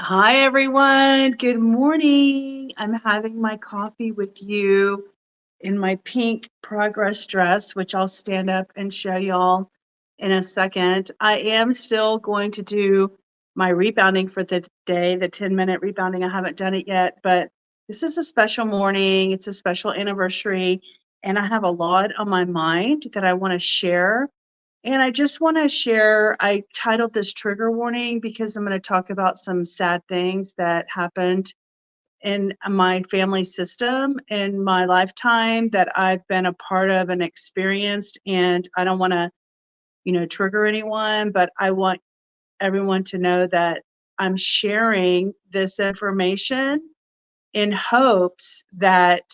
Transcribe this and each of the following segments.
Hi, everyone. Good morning. I'm having my coffee with you in my pink progress dress, which I'll stand up and show y'all in a second. I am still going to do my rebounding for the day, the 10-minute rebounding. I haven't done it yet, but this is a special morning. It's a special anniversary, and I have a lot on my mind that I want to share. And I just want to share, I titled this trigger warning because I'm going to talk about some sad things that happened in my family system in my lifetime that I've been a part of and experienced. And I don't want to, trigger anyone, but I want everyone to know that I'm sharing this information in hopes that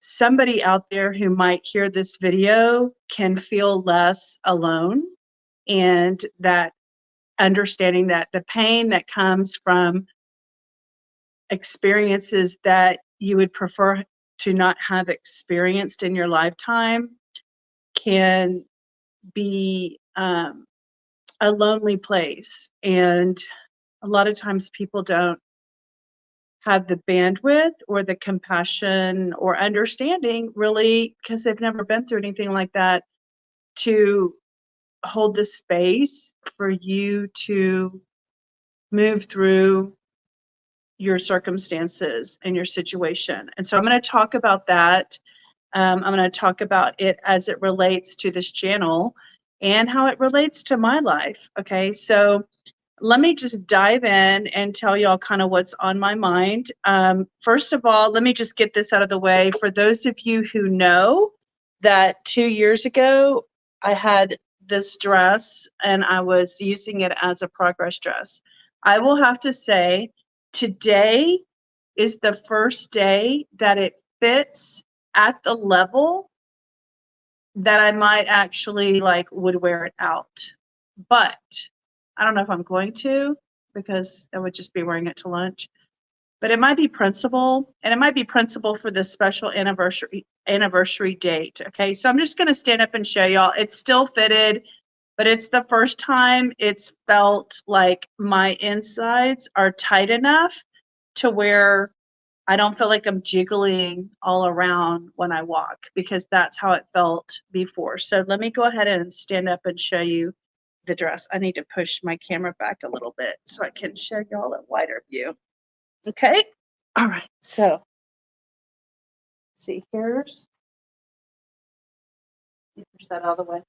somebody out there who might hear this video can feel less alone, and that understanding that the pain that comes from experiences that you would prefer to not have experienced in your lifetime can be a lonely place. And a lot of times people don't have the bandwidth or the compassion or understanding, really, because they've never been through anything like that, to hold the space for you to move through your circumstances and your situation. And so I'm going to talk about that. I'm going to talk about it as it relates to this channel and how it relates to my life. Okay, so let me just dive in and tell y'all kind of what's on my mind. First of all, let me just get this out of the way. For those of you who know that 2 years ago, I had this dress and I was using it as a progress dress. I will have to say, today is the first day that it fits at the level that I might actually would wear it out. But I don't know if I'm going to, because I would just be wearing it to lunch. But it might be principle, and it might be principle for this special anniversary date. Okay, so I'm just going to stand up and show y'all. It's still fitted, but it's the first time it's felt like my insides are tight enough to where I don't feel like I'm jiggling all around when I walk, because that's how it felt before. So let me go ahead and stand up and show you the dress. I need to push my camera back a little bit so I can show y'all a wider view. Okay. All right. So see, push that all the way.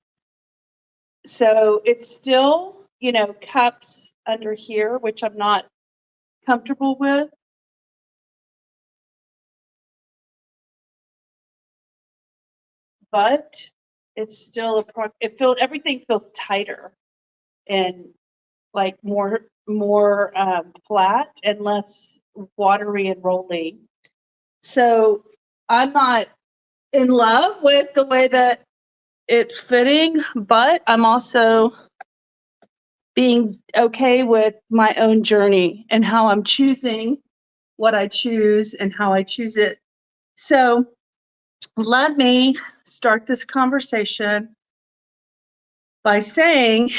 So it's still, cups under here, which I'm not comfortable with. But it's still everything feels tighter and like more flat and less watery and rolly. So I'm not in love with the way that it's fitting, but I'm also being okay with my own journey and how I'm choosing what I choose and how I choose it. So let me start this conversation by saying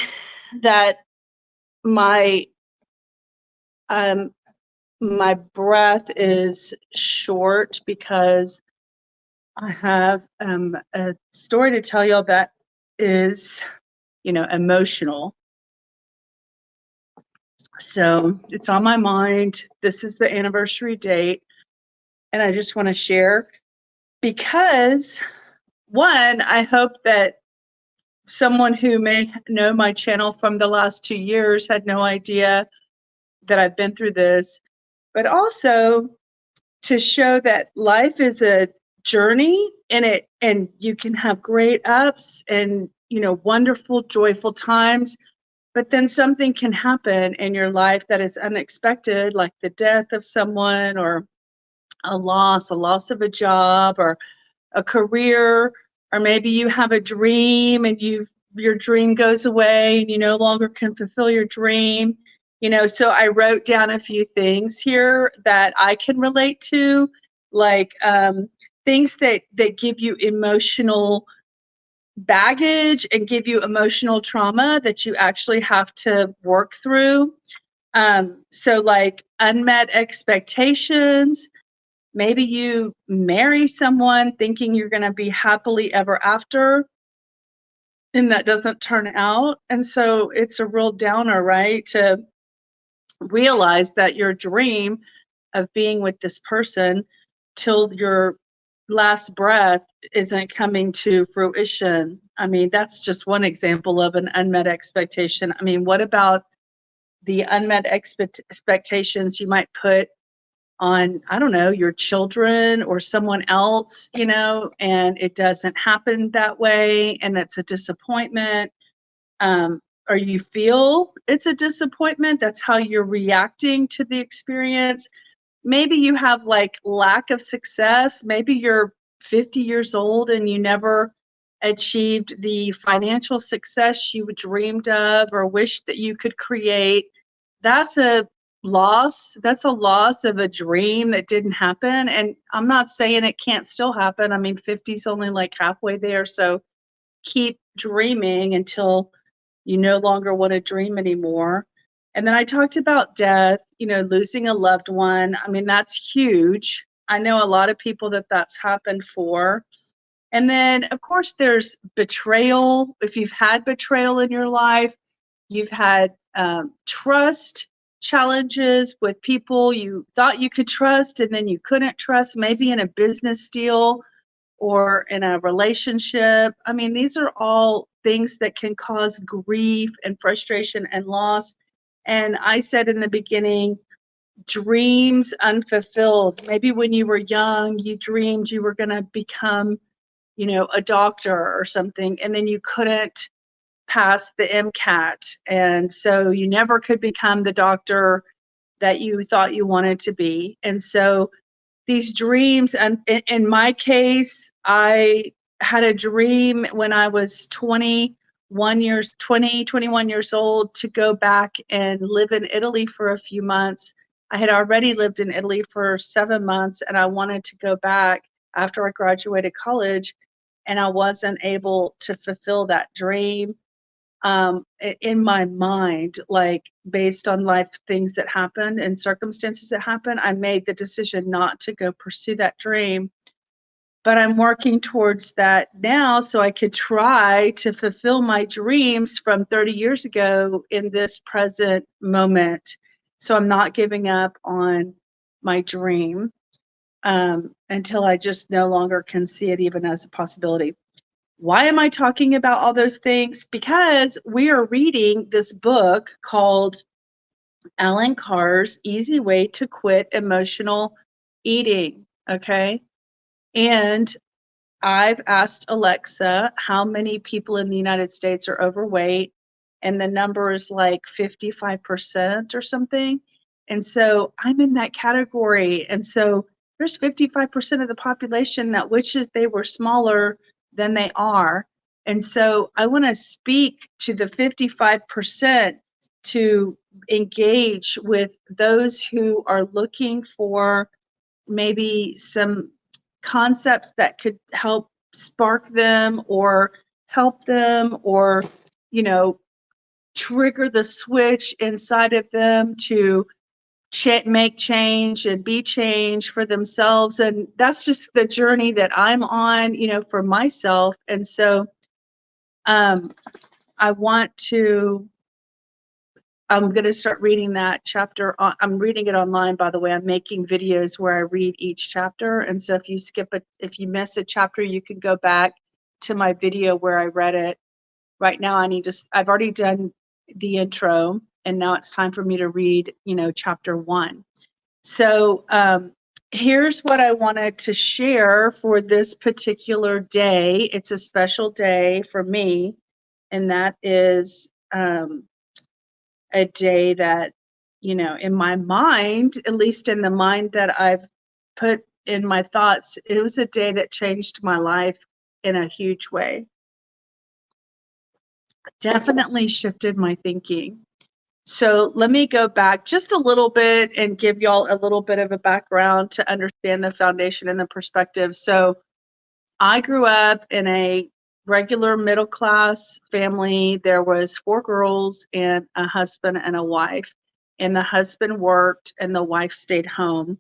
that my um, my breath is short because I have a story to tell y'all that is, emotional. So it's on my mind. This is the anniversary date, and I just want to share because, one, I hope that someone who may know my channel from the last 2 years had no idea that I've been through this, but also to show that life is a journey and you can have great ups and wonderful, joyful times, but then something can happen in your life that is unexpected, like the death of someone, or a loss of a job, or a career, or maybe you have a dream and your dream goes away and you no longer can fulfill your dream. So I wrote down a few things here that I can relate to, like things that give you emotional baggage and give you emotional trauma that you actually have to work through. So like unmet expectations, maybe you marry someone thinking you're going to be happily ever after, and that doesn't turn out. And so it's a real downer, right? To realize that your dream of being with this person till your last breath isn't coming to fruition. I mean, that's just one example of an unmet expectation. I mean, what about the unmet expectations you might put on, I don't know, your children or someone else, and it doesn't happen that way, and that's a disappointment. Or you feel it's a disappointment. That's how you're reacting to the experience. Maybe you have like lack of success. Maybe you're 50 years old and you never achieved the financial success you dreamed of or wished that you could create. That's a loss. That's a loss of a dream that didn't happen. And I'm not saying it can't still happen. I mean, 50 is only like halfway there. So keep dreaming until you no longer want to dream anymore. And then I talked about death, losing a loved one. I mean, that's huge. I know a lot of people that that's happened for. And then, of course, there's betrayal. If you've had betrayal in your life, you've had trust challenges with people you thought you could trust and then you couldn't trust, maybe in a business deal or in a relationship. I mean, these are all things that can cause grief and frustration and loss. And I said in the beginning, dreams unfulfilled. Maybe when you were young, you dreamed you were going to become, a doctor or something, and then you couldn't pass the MCAT. And so you never could become the doctor that you thought you wanted to be. And so these dreams, and in my case, I had a dream when I was 21 years old to go back and live in Italy for a few months. I had already lived in Italy for 7 months, and I wanted to go back after I graduated college, and I wasn't able to fulfill that dream. In my mind, like based on life things that happened and circumstances that happened, I made the decision not to go pursue that dream. But I'm working towards that now so I could try to fulfill my dreams from 30 years ago in this present moment. So I'm not giving up on my dream until I just no longer can see it even as a possibility. Why am I talking about all those things? Because we are reading this book called Alan Carr's Easy Way to Quit Emotional Eating. Okay. And I've asked Alexa how many people in the United States are overweight, and the number is like 55% or something. And so I'm in that category. And so there's 55% of the population that wishes they were smaller than they are. And so I want to speak to the 55% to engage with those who are looking for maybe some concepts that could help spark them or help them or, trigger the switch inside of them to make change and be change for themselves. And that's just the journey that I'm on, for myself. And so I want to I'm going to start reading that chapter. I'm reading it online, by the way. I'm making videos where I read each chapter. And so if you miss a chapter, you can go back to my video where I read it. Right now, I've already done the intro, and now it's time for me to read, chapter 1. So here's what I wanted to share for this particular day. It's a special day for me, and that is a day that, in my mind, at least in the mind that I've put in my thoughts, it was a day that changed my life in a huge way. Definitely shifted my thinking. So let me go back just a little bit and give y'all a little bit of a background to understand the foundation and the perspective. So I grew up in a regular middle class family. There was 4 girls and a husband and a wife. and the husband worked and the wife stayed home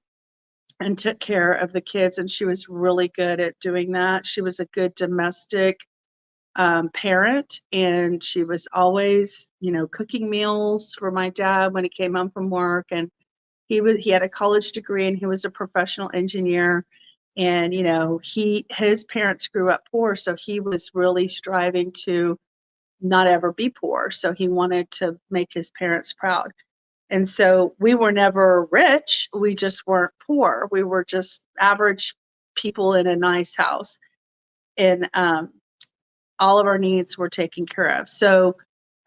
and took care of the kids, and she was really good at doing that. She was a good domestic parent, and she was always, cooking meals for my dad when he came home from work. And he had a college degree, and he was a professional engineer. And his parents grew up poor, so he was really striving to not ever be poor. So he wanted to make his parents proud. And so we were never rich. We just weren't poor. We were just average people in a nice house. And all of our needs were taken care of. So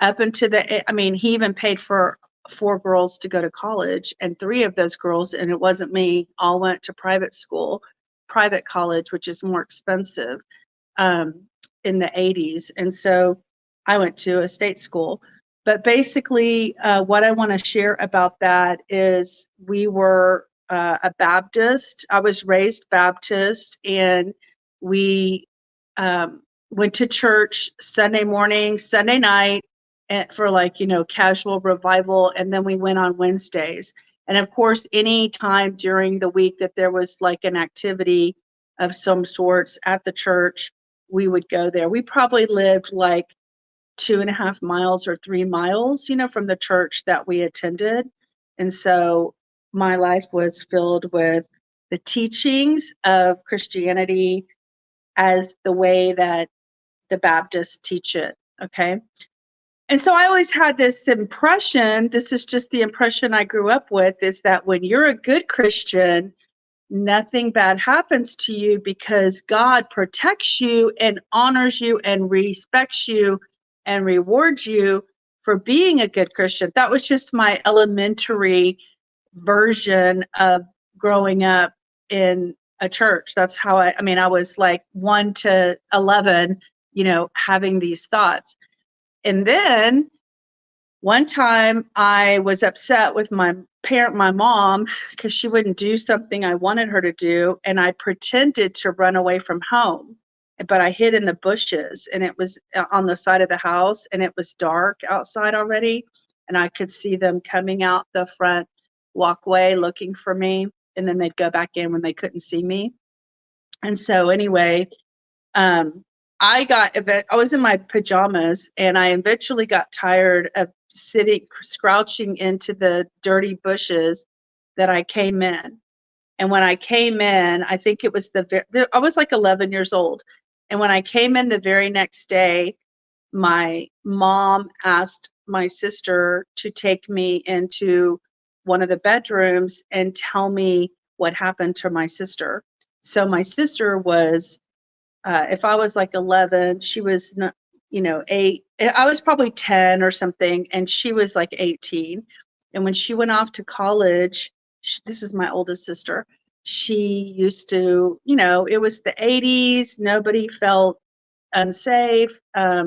up until he even paid for 4 girls to go to college, and 3 of those girls, and it wasn't me, all went to private college, which is more expensive in the 80s. And so I went to a state school. But basically, what I want to share about that is we were a Baptist. I was raised Baptist, and we went to church Sunday morning, Sunday night for casual revival. And then we went on Wednesdays. And of course, any time during the week that there was like an activity of some sorts at the church, we would go there. We probably lived like 2.5 miles or 3 miles, from the church that we attended. And so my life was filled with the teachings of Christianity as the way that the Baptists teach it. Okay. And so I always had this impression, this is just the impression I grew up with, is that when you're a good Christian, nothing bad happens to you because God protects you and honors you and respects you and rewards you for being a good Christian. That was just my elementary version of growing up in a church. That's how I was like 1 to 11, having these thoughts. And then one time I was upset with my mom, because she wouldn't do something I wanted her to do. And I pretended to run away from home, but I hid in the bushes, and it was on the side of the house, and it was dark outside already. And I could see them coming out the front walkway looking for me. And then they'd go back in when they couldn't see me. And so anyway, I was in my pajamas, and I eventually got tired of crouching into the dirty bushes that I came in. And when I came in, I think it was I was like 11 years old. And when I came in the very next day, my mom asked my sister to take me into one of the bedrooms and tell me what happened to my sister. So my sister was, if I was like 11, she was not, 8. I was probably 10 or something, and she was like 18. And when she went off to college, this is my oldest sister. She used to, it was the 80s. Nobody felt unsafe.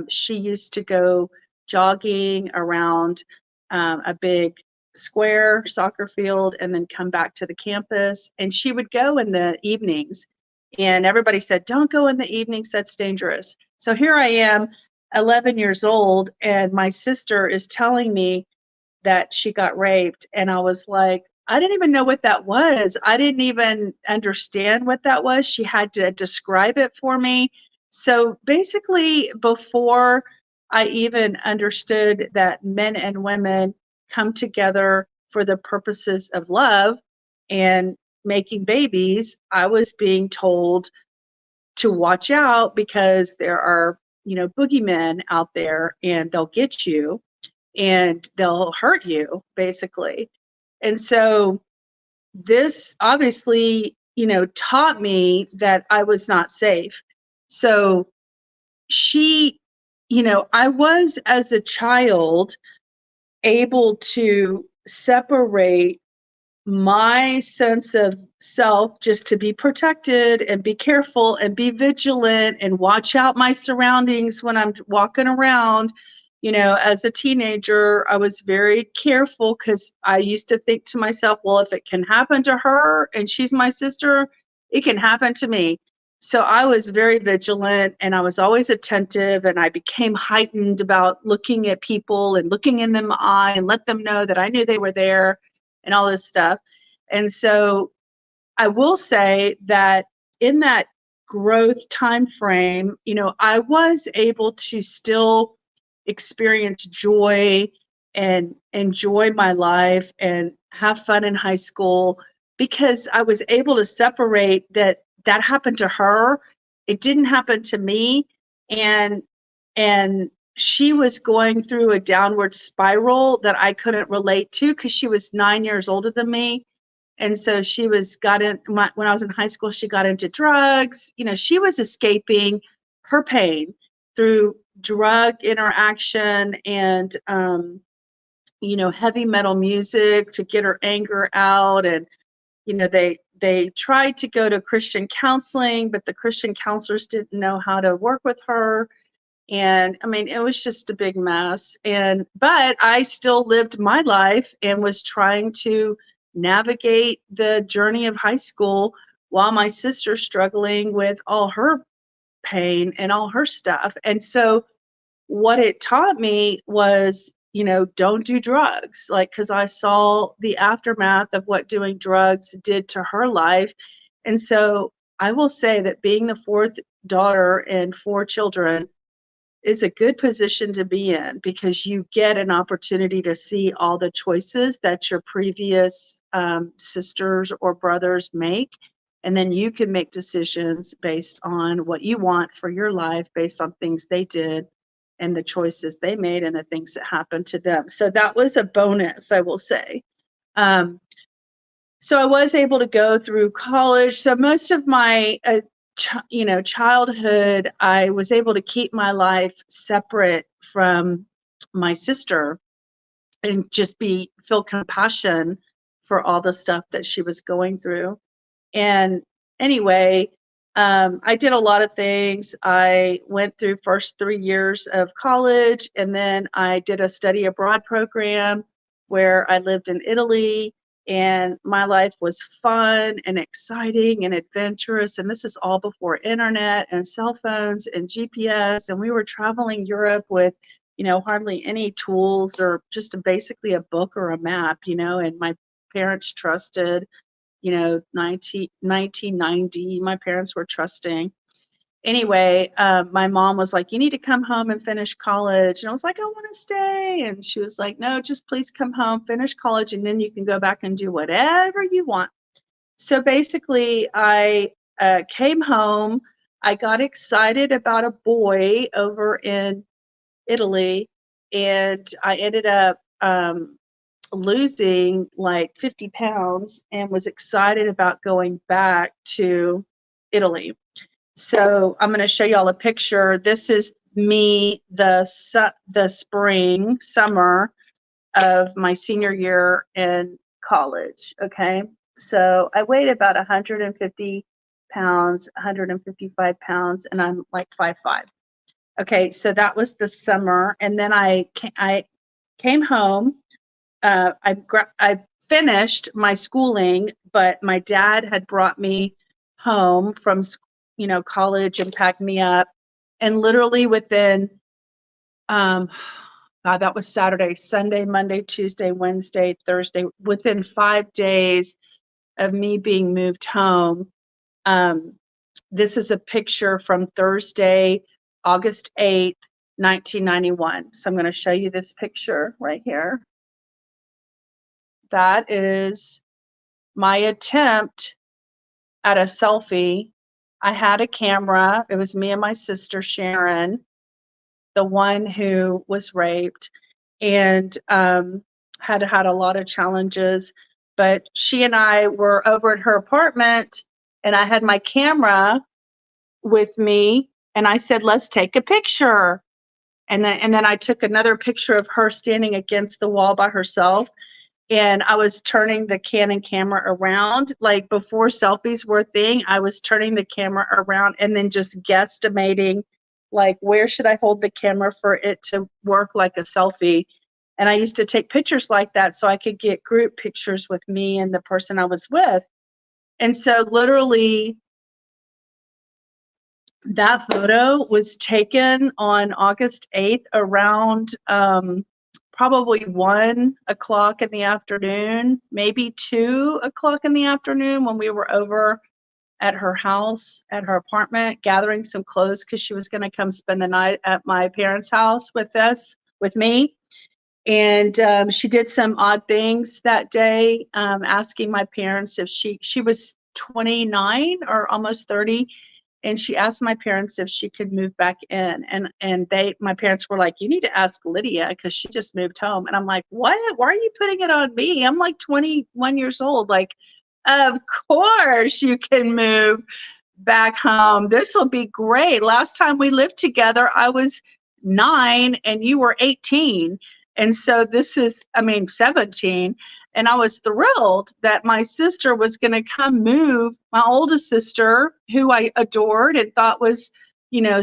She used to go jogging around a big square soccer field and then come back to the campus. And she would go in the evenings. And everybody said, don't go in the evenings, that's dangerous. So here I am, 11 years old, and my sister is telling me that she got raped. And I was like, I didn't even know what that was. I didn't even understand what that was. She had to describe it for me. So basically, before I even understood that men and women come together for the purposes of love and making babies, I was being told to watch out because there are, boogeymen out there, and they'll get you and they'll hurt you, basically. And so this obviously, taught me that I was not safe. So I was, as a child, able to separate my sense of self, just to be protected and be careful and be vigilant and watch out my surroundings when I'm walking around. As a teenager, I was very careful because I used to think to myself, well, if it can happen to her and she's my sister, it can happen to me. So I was very vigilant and I was always attentive, and I became heightened about looking at people and looking in them eye and let them know that I knew they were there and all this stuff. And so I will say that in that growth time frame, I was able to still experience joy and enjoy my life and have fun in high school, because I was able to separate that happened to her. It didn't happen to me. And and she was going through a downward spiral that I couldn't relate to because she was 9 years older than me. And so she when I was in high school, she got into drugs. She was escaping her pain through drug interaction and, heavy metal music to get her anger out. And, they tried to go to Christian counseling, but the Christian counselors didn't know how to work with her. And I mean, it was just a big mess. But I still lived my life and was trying to navigate the journey of high school while my sister's struggling with all her pain and all her stuff. And so what it taught me was, don't do drugs. Like, because I saw the aftermath of what doing drugs did to her life. And so I will say that being the fourth daughter and four children is a good position to be in, because you get an opportunity to see all the choices that your previous sisters or brothers make. And then you can make decisions based on what you want for your life, based on things they did and the choices they made and the things that happened to them. So that was a bonus, I will say. Um, so I was able to go through college. So most of my childhood, I was able to keep my life separate from my sister and just feel compassion for all the stuff that she was going through. And anyway, I did a lot of things. I went through first 3 years of college, and then I did a study abroad program where I lived in Italy, and my life was fun and exciting and adventurous. And this is all before internet and cell phones and GPS. And we were traveling Europe with, hardly any tools, or just basically a book or a map, and my parents trusted, 1990, my parents were trusting. Anyway, my mom was like, you need to come home and finish college. And I was like, I want to stay. And she was like, no, just please come home, finish college, and then you can go back and do whatever you want. So basically, I came home. I got excited about a boy over in Italy, and I ended up losing like 50 pounds and was excited about going back to Italy. So I'm going to show y'all a picture. This is me the summer of my senior year in college. Okay. So I weighed about 150 pounds, 155 pounds, and I'm like 5'5". Okay. So that was the summer. And then I came home. I finished my schooling, but my dad had brought me home from college and packed me up, and literally within God, that was Saturday, Sunday, Monday, Tuesday, Wednesday, Thursday, within 5 days of me being moved home. This is a picture from Thursday, August 8th, 1991. So I'm going to show you this picture right here. That is my attempt at a selfie. I had a camera. It was me and my sister, Sharon, the one who was raped, and had had a lot of challenges. But she and I were over at her apartment, and I had my camera with me, and I said, let's take a picture. And then I took another picture of her standing against the wall by herself. And I was turning the Canon camera around, like before selfies were a thing. I was turning the camera around and then just guesstimating, like, where should I hold the camera for it to work like a selfie. And I used to take pictures like that so I could get group pictures with me and the person I was with. And so literally That photo was taken on August 8th around probably 1 o'clock in the afternoon, maybe 2 o'clock in the afternoon, when we were over at her house, at her apartment, gathering some clothes because she was going to come spend the night at my parents' house with me. And she did some odd things that day, asking my parents if she was 29 or almost 30, and she asked my parents if she could move back in. And my parents were like, you need to ask Lydia because she just moved home. And I'm like, what? Why are you putting it on me? I'm like 21 years old. Like, of course you can move back home. This will be great. Last time we lived together, I was 9 and you were 18. And so this is, 17. And I was thrilled that my sister was going to come move, my oldest sister, who I adored and thought was,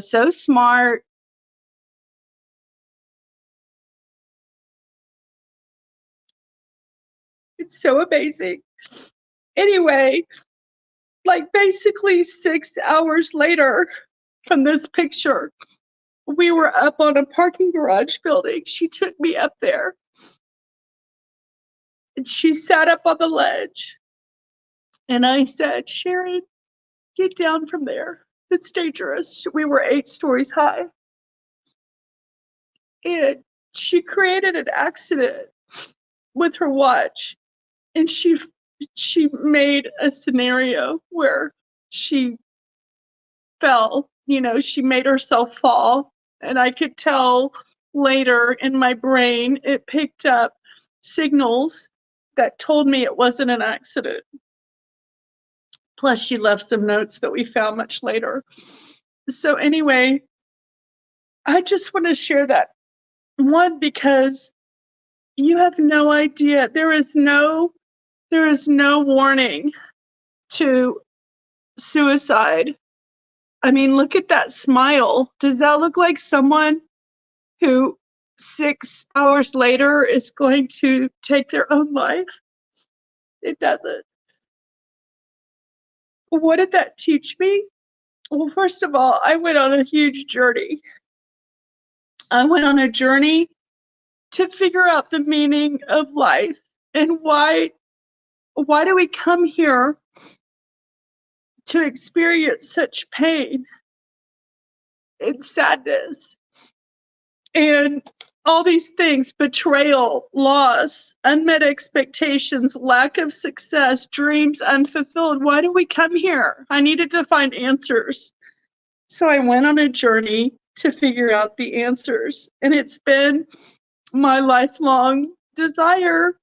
so smart. It's so amazing. Anyway, like basically 6 hours later from this picture, we were up on a parking garage building. She took me up there and she sat up on the ledge. And I said, Sharon, get down from there. It's dangerous. We were 8 stories high. And she created an accident with her watch. And she made a scenario where she fell, she made herself fall. And I could tell later in my brain, it picked up signals that told me it wasn't an accident. Plus, she left some notes that we found much later. So anyway, I just want to share that. One, because you have no idea. There is no warning to suicide. Look at that smile. Does that look like someone who 6 hours later is going to take their own life? It doesn't. What did that teach me? Well, first of all, I went on a huge journey. I went on a journey to figure out the meaning of life and why do we come here to experience such pain and sadness and all these things: betrayal, loss, unmet expectations, lack of success, dreams unfulfilled. Why do we come here? I needed to find answers. So I went on a journey to figure out the answers. And it's been my lifelong desire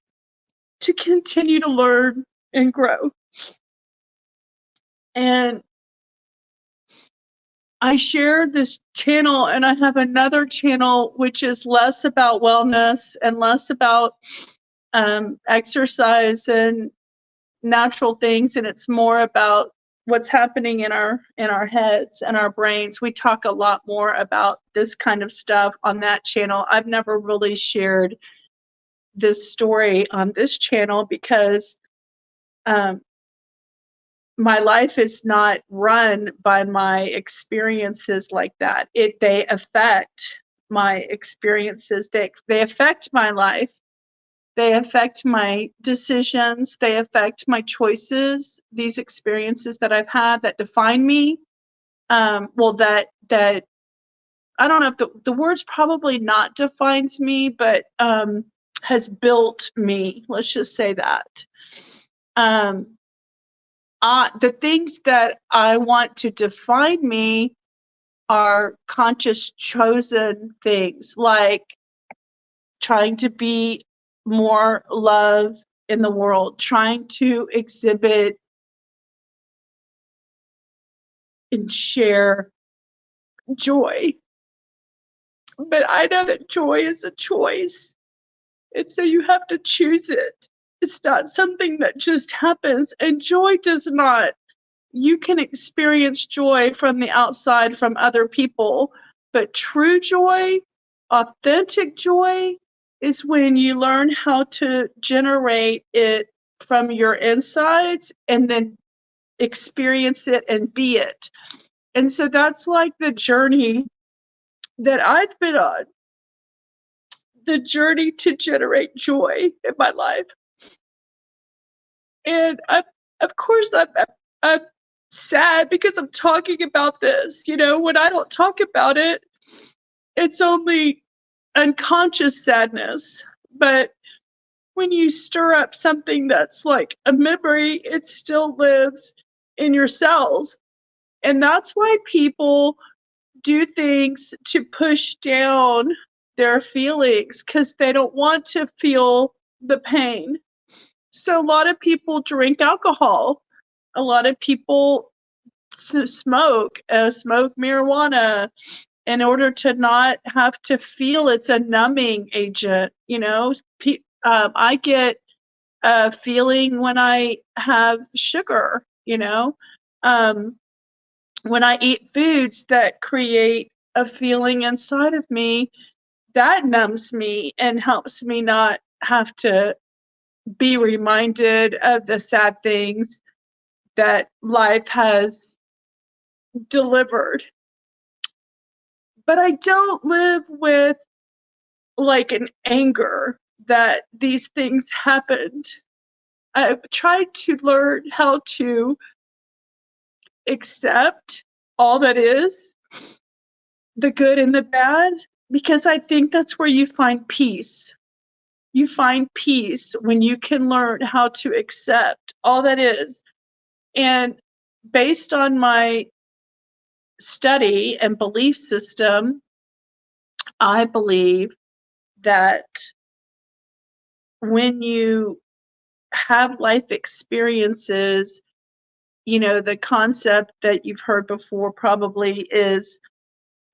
to continue to learn and grow. And I share this channel, and I have another channel which is less about wellness and less about exercise and natural things, and it's more about what's happening in our heads and our brains. We talk a lot more about this kind of stuff on that channel. I've never really shared this story on this channel because my life is not run by my experiences like that. They affect my experiences. They affect my life. They affect my decisions. They affect my choices. These experiences that I've had that define me. That I don't know if the word's probably not defines me, but has built me. Let's just say that. The things that I want to define me are conscious chosen things, like trying to be more love in the world, trying to exhibit and share joy. But I know that joy is a choice. And so you have to choose it. It's not something that just happens. And joy does not. You can experience joy from the outside, from other people, but true joy, authentic joy, is when you learn how to generate it from your insides and then experience it and be it. And so that's like the journey that I've been on, the journey to generate joy in my life. And of course, I'm sad because I'm talking about this. You know, when I don't talk about it, it's only unconscious sadness. But when you stir up something that's like a memory, it still lives in your cells. And that's why people do things to push down their feelings because they don't want to feel the pain. So a lot of people drink alcohol. A lot of people smoke marijuana in order to not have to feel. It's a numbing agent, you know. I get a feeling when I have sugar, you know. Um, when I eat foods that create a feeling inside of me, that numbs me and helps me not have to be reminded of the sad things that life has delivered. But I don't live with like an anger that these things happened. I've tried to learn how to accept all that is, the good and the bad, because I think that's where you find peace. You find peace when you can learn how to accept all that is. And based on my study and belief system, I believe that when you have life experiences, you know, the concept that you've heard before probably is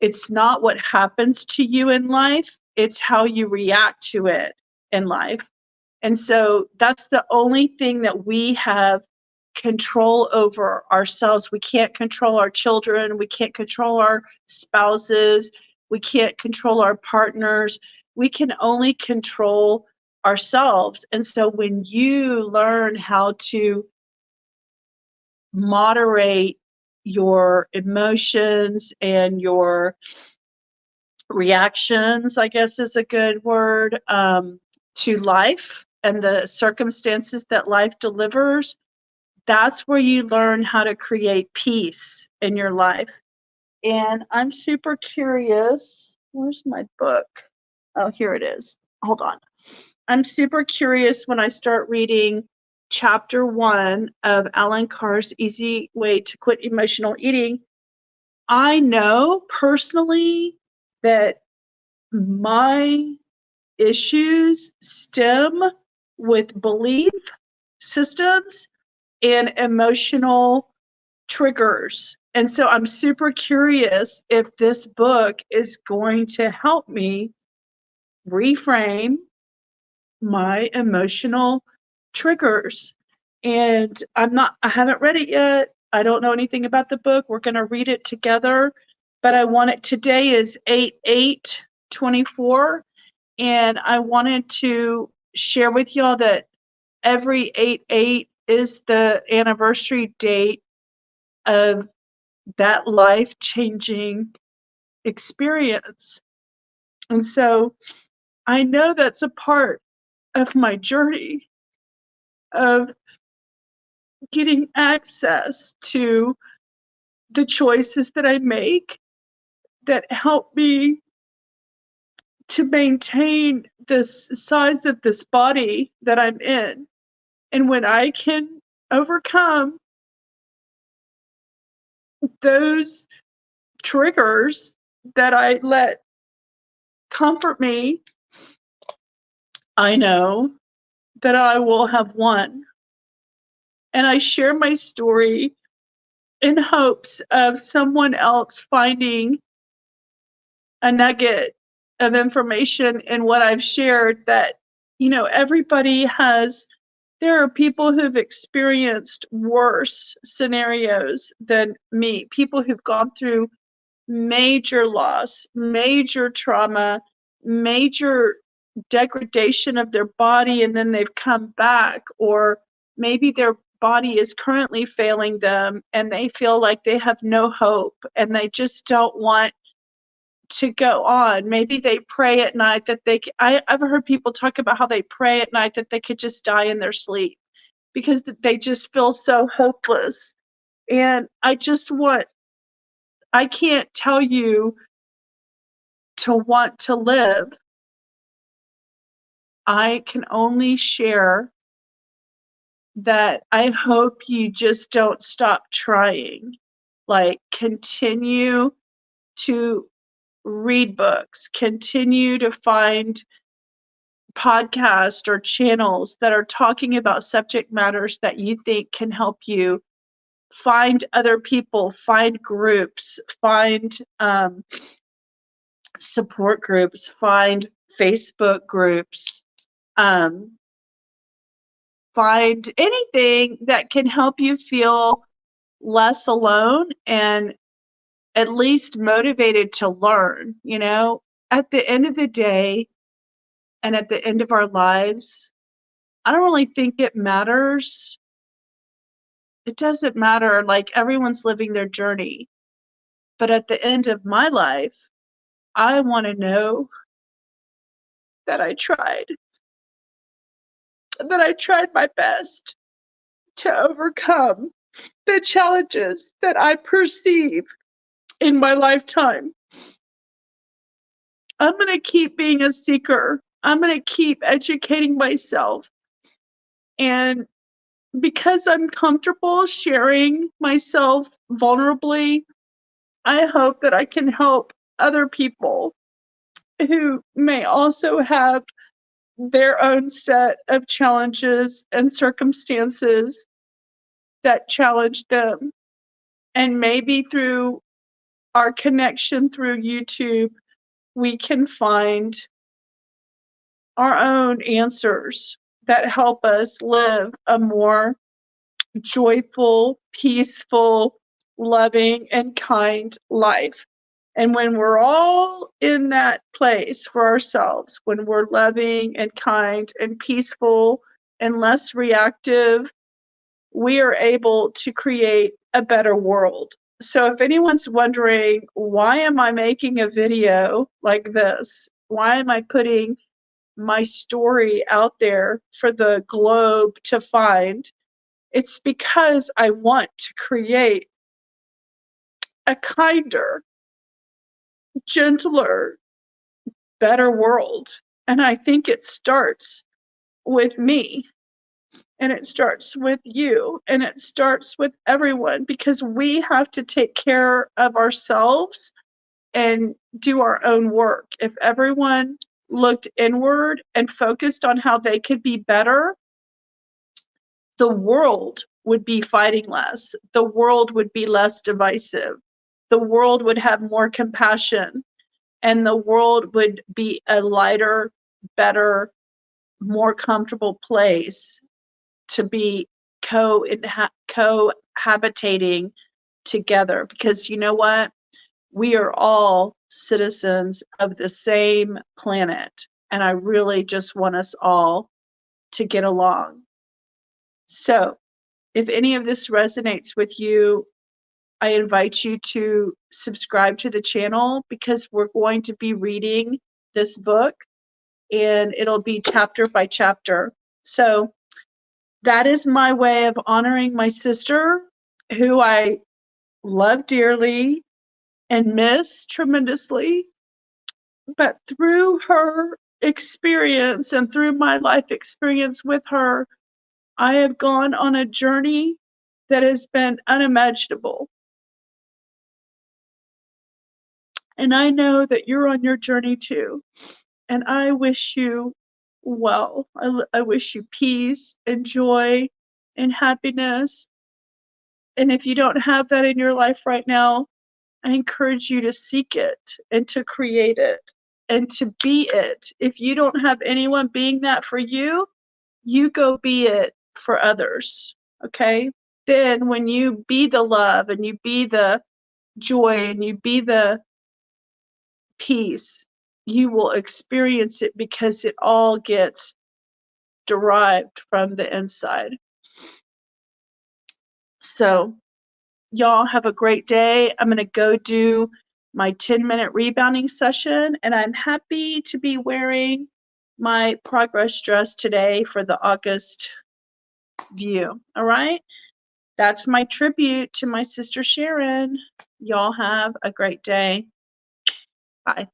it's not what happens to you in life, it's how you react to it in life. And so that's the only thing that we have control over ourselves. We can't control our children, we can't control our spouses, we can't control our partners. We can only control ourselves. And so when you learn how to moderate your emotions and your reactions, I guess is a good word, to life and the circumstances that life delivers, that's where you learn how to create peace in your life. And I'm super curious. Where's my book? Oh, here it is. Hold on. I'm super curious when I start reading chapter 1 of Alan Carr's Easy Way to Quit Emotional Eating. I know personally that my issues stem with belief systems and emotional triggers. And so I'm super curious if this book is going to help me reframe my emotional triggers. And I haven't read it yet. I don't know anything about the book. We're going to read it together. But today is 8/8/24. And I wanted to share with y'all that every 8/8 is the anniversary date of that life-changing experience. And so I know that's a part of my journey of getting access to the choices that I make that help me to maintain this size of this body that I'm in. And when I can overcome those triggers that I let comfort me, I know that I will have won. And I share my story in hopes of someone else finding a nugget of information in what I've shared that, you know, there are people who've experienced worse scenarios than me, people who've gone through major loss, major trauma, major degradation of their body, and then they've come back, or maybe body is currently failing them and they feel like they have no hope and they just don't want to go on. Maybe they pray at night that I've heard people talk about how they pray at night that they could just die in their sleep because they just feel so hopeless. And I can't tell you to want to live. I can only share that I hope you just don't stop trying. Like, continue to read books, continue to find podcasts or channels that are talking about subject matters that you think can help you. Find other people, find groups, find support groups, find Facebook groups, um, find anything that can help you feel less alone and at least motivated to learn. At the end of the day and at the end of our lives, I don't really think it matters. It doesn't matter, like, everyone's living their journey. But at the end of my life, I want to know that I tried my best to overcome the challenges that I perceive in my lifetime. I'm going to keep being a seeker. I'm going to keep educating myself. And because I'm comfortable sharing myself vulnerably, I hope that I can help other people who may also have their own set of challenges and circumstances that challenge them. And maybe through our connection through YouTube, we can find our own answers that help us live a more joyful, peaceful, loving, and kind life. And when we're all in that place for ourselves, when we're loving and kind and peaceful and less reactive, we are able to create a better world. So if anyone's wondering, why am I making a video like this? Why am I putting my story out there for the globe to find? It's because I want to create a kinder, gentler, better world. And I think it starts with me, and it starts with you, and it starts with everyone, because we have to take care of ourselves and do our own work. If everyone looked inward and focused on how they could be better, the world would be fighting less. The world would be less divisive. The world would have more compassion, and the world would be a lighter, better, more comfortable place to be cohabitating together. Because you know what? We are all citizens of the same planet, and I really just want us all to get along. So, if any of this resonates with you, I invite you to subscribe to the channel, because we're going to be reading this book and it'll be chapter by chapter. So that is my way of honoring my sister, who I love dearly and miss tremendously. But through her experience and through my life experience with her, I have gone on a journey that has been unimaginable. And I know that you're on your journey too. And I wish you well. I wish you peace and joy and happiness. And if you don't have that in your life right now, I encourage you to seek it and to create it and to be it. If you don't have anyone being that for you, you go be it for others. Okay? Then when you be the love and you be the joy and you be the peace, you will experience it, because it all gets derived from the inside. So y'all have a great day. I'm going to go do my 10-minute rebounding session, and I'm happy to be wearing my progress dress today for the August view. All right? That's my tribute to my sister Sharon. Y'all have a great day. Bye.